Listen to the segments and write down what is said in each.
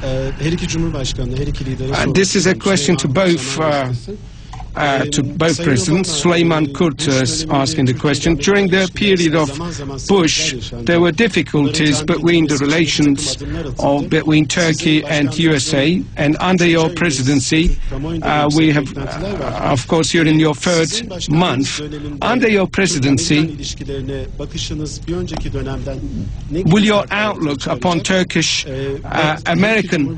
And this is a question to both presidents. Süleyman Kurt is asking the question. During the period of Bush, there were difficulties between the relations between Turkey and USA, and under your presidency, we have, of course, you're in your third month. Under your presidency, will your outlook upon Turkish-American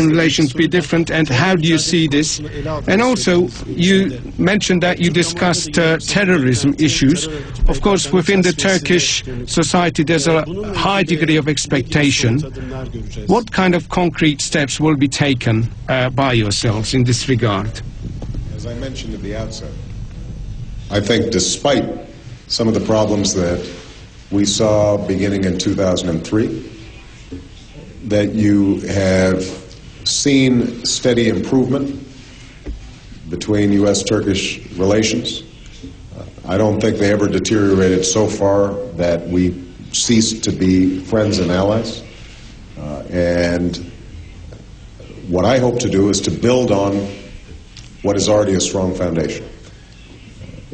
relations be different, and how do you see this? And also, you mentioned that you discussed terrorism issues. Of course, within the Turkish society, there's a high degree of expectation. What kind of concrete steps will be taken by yourselves in this regard? As I mentioned at the outset, I think despite some of the problems that we saw beginning in 2003, that you have seen steady improvement between U.S.-Turkish relations. I don't think they ever deteriorated so far that we ceased to be friends and allies. And what I hope to do is to build on what is already a strong foundation.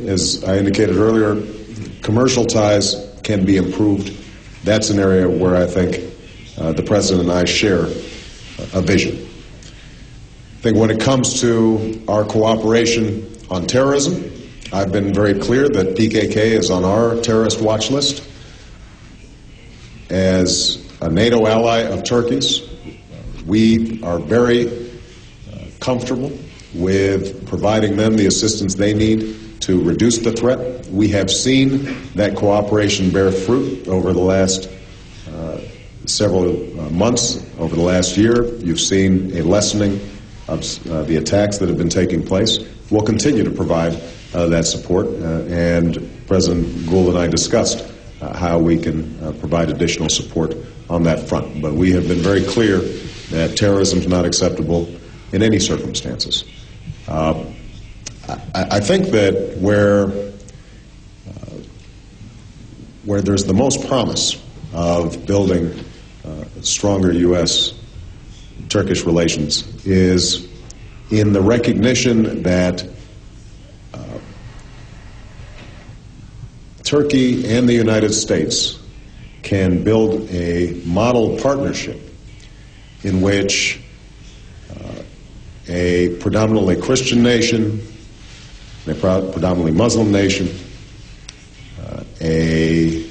As I indicated earlier, commercial ties can be improved. That's an area where I think the President and I share a vision. I think when it comes to our cooperation on terrorism, I've been very clear that PKK is on our terrorist watch list. As a NATO ally of Turkey's, we are very comfortable with providing them the assistance they need to reduce the threat. We have seen that cooperation bear fruit over the last several months, over the last year. You've seen a lessening of the attacks that have been taking place. We'll continue to provide that support, and President Gould and I discussed how we can provide additional support on that front. But we have been very clear that terrorism is not acceptable in any circumstances. I think that where there's the most promise of building stronger U.S.-Turkish relations is in the recognition that Turkey and the United States can build a model partnership in which a predominantly Christian nation, a predominantly Muslim nation, a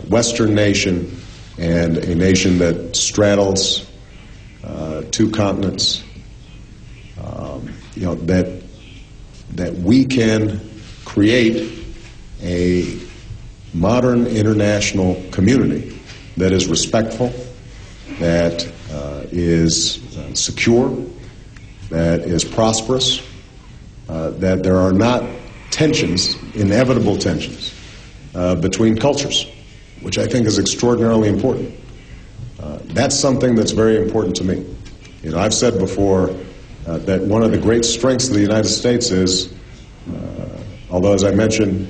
Western nation, and a nation that straddles two continents, that we can create a modern international community that is respectful, that is secure, that is prosperous, that there are not tensions, inevitable tensions, between cultures, which I think is extraordinarily important. That's something that's very important to me. I've said before that one of the great strengths of the United States is, although as I mentioned,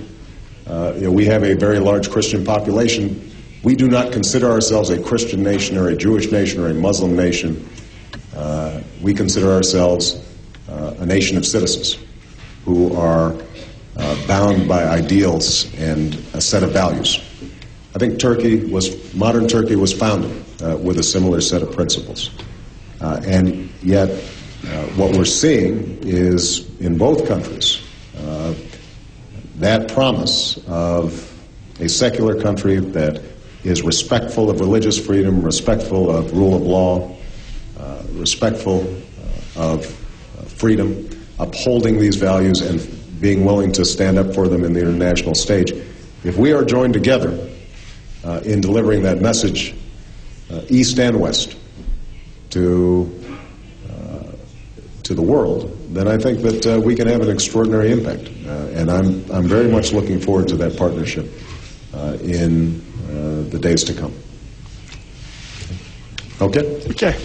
we have a very large Christian population, we do not consider ourselves a Christian nation or a Jewish nation or a Muslim nation. We consider ourselves a nation of citizens who are bound by ideals and a set of values. I think modern Turkey was founded with a similar set of principles. And yet, what we're seeing is, in both countries, that promise of a secular country that is respectful of religious freedom, respectful of rule of law, respectful of freedom, upholding these values and being willing to stand up for them in the international stage. If we are joined together in delivering that message, east and west, to the world, then I think that we can have an extraordinary impact. And I'm very much looking forward to that partnership in the days to come. Okay? Okay.